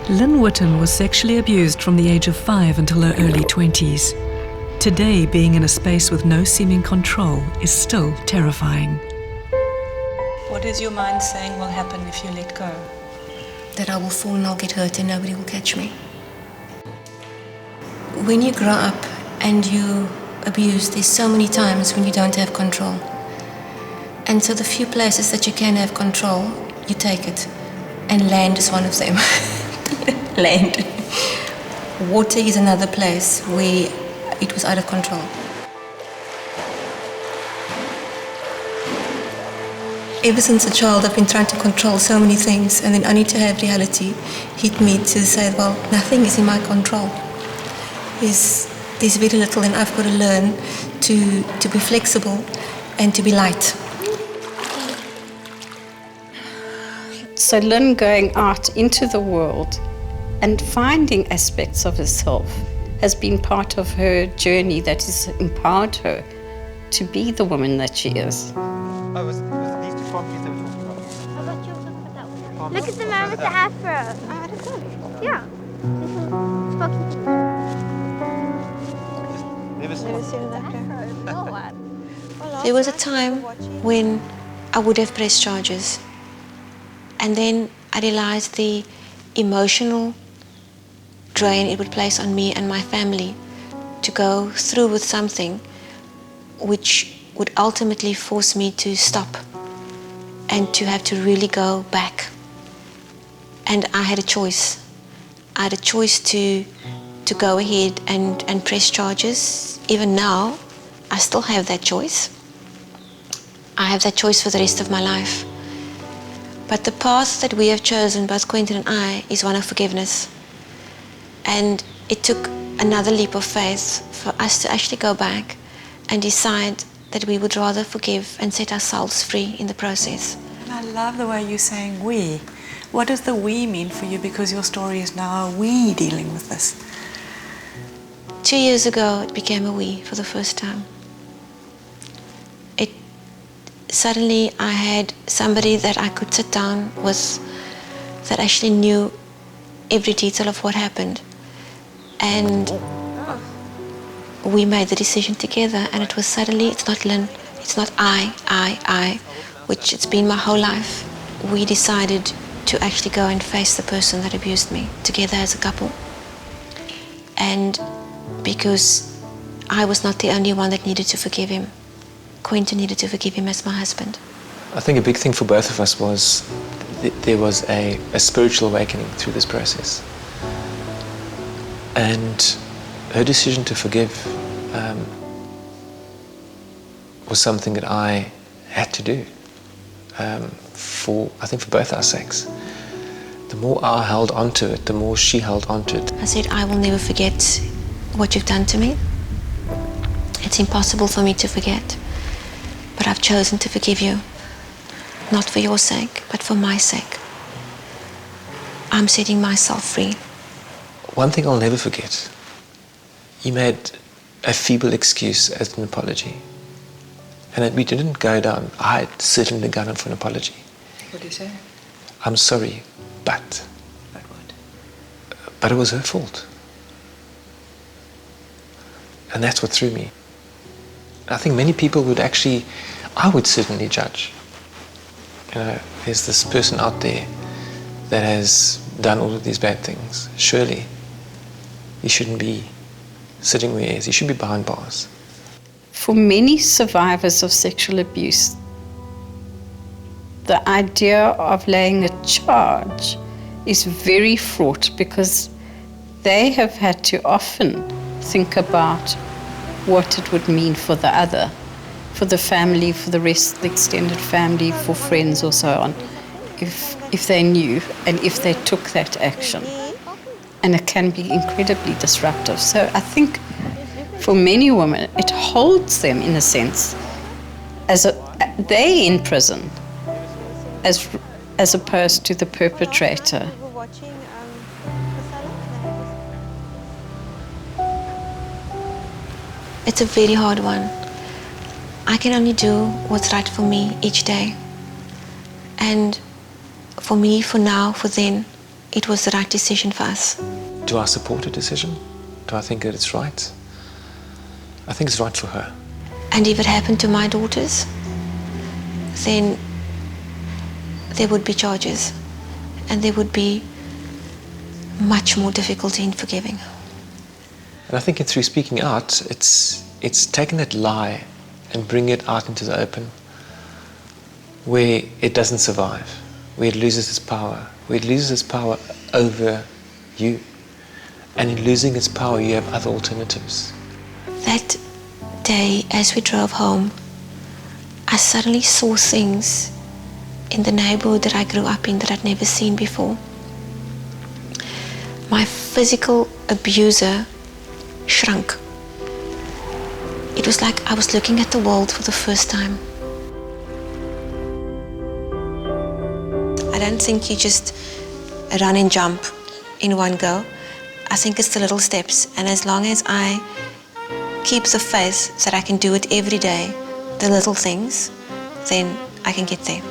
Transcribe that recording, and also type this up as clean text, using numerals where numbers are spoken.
Lynn Witten was sexually abused from the age of 5 until her early 20s. Today, being in a space with no seeming control is still terrifying. What is your mind saying will happen if you let go? That I will fall and I'll get hurt and nobody will catch me. When you grow up and you abuse, there's so many times when you don't have control. And so the few places that you can have control, you take it. And land is one of them. Land. Water is another place where it was out of control. Ever since a child, I've been trying to control so many things, and then only to have reality hit me to say, well, nothing is in my control. There's very little, and I've got to learn to be flexible and to be light. So Lynn going out into the world and finding aspects of herself has been part of her journey that has empowered her to be the woman that she is. Oh, was it these two properties that we're talking about? I thought you were talking about that one. Look at the man with the afro. I don't know. Yeah. Never seen that. No one. There was a time when I would have pressed charges. And then I realized the emotional drain it would place on me and my family to go through with something which would ultimately force me to stop and to have to really go back. And I had a choice. I had a choice to go ahead and press charges. Even now, I still have that choice. I have that choice for the rest of my life. But the path that we have chosen, both Quentin and I, is one of forgiveness. And it took another leap of faith for us to actually go back and decide that we would rather forgive and set ourselves free in the process. And I love the way you're saying we. What does the we mean for you? Because your story is now a we dealing with this. 2 years ago, it became a we for the first time. Suddenly I had somebody that I could sit down with that actually knew every detail of what happened. And we made the decision together, and it was suddenly, it's not Lynn, it's not I, which it's been my whole life. We decided to actually go and face the person that abused me together as a couple. And because I was not the only one that needed to forgive him, Quentin needed to forgive him as my husband. I think a big thing for both of us was there was a spiritual awakening through this process. And her decision to forgive was something that I had to do, I think for both our sakes. The more I held on to it, the more she held on to it. I said, I will never forget what you've done to me. It's impossible for me to forget. But I've chosen to forgive you, not for your sake, but for my sake. I'm setting myself free. One thing I'll never forget, you made a feeble excuse as an apology. And we didn't go down. I had certainly gone in for an apology. What do you say? I'm sorry, but... But what? But it was her fault. And that's what threw me. I think many people would actually, I would certainly judge. You know, there's this person out there that has done all of these bad things. Surely, he shouldn't be sitting where he is. He should be behind bars. For many survivors of sexual abuse, the idea of laying a charge is very fraught because they have had to often think about what it would mean for the other, for the family, for the rest of the extended family, for friends or so on, if they knew and if they took that action. And it can be incredibly disruptive. So I think for many women, it holds them in a sense as they in prison, as opposed to the perpetrator. It's a very hard one. I can only do what's right for me each day. And for me, for now, for then, it was the right decision for us. Do I support her decision? Do I think that it's right? I think it's right for her. And if it happened to my daughters, then there would be charges, and there would be much more difficulty in forgiving. And I think through speaking out, it's taking that lie and bringing it out into the open, where it doesn't survive, where it loses its power, where it loses its power over you. And in losing its power, you have other alternatives. That day, as we drove home, I suddenly saw things in the neighborhood that I grew up in that I'd never seen before. My physical abuser shrunk. It was like I was looking at the world for the first time. I don't think you just run and jump in one go. I think it's the little steps, and as long as I keep the faith that I can do it every day, the little things, then I can get there.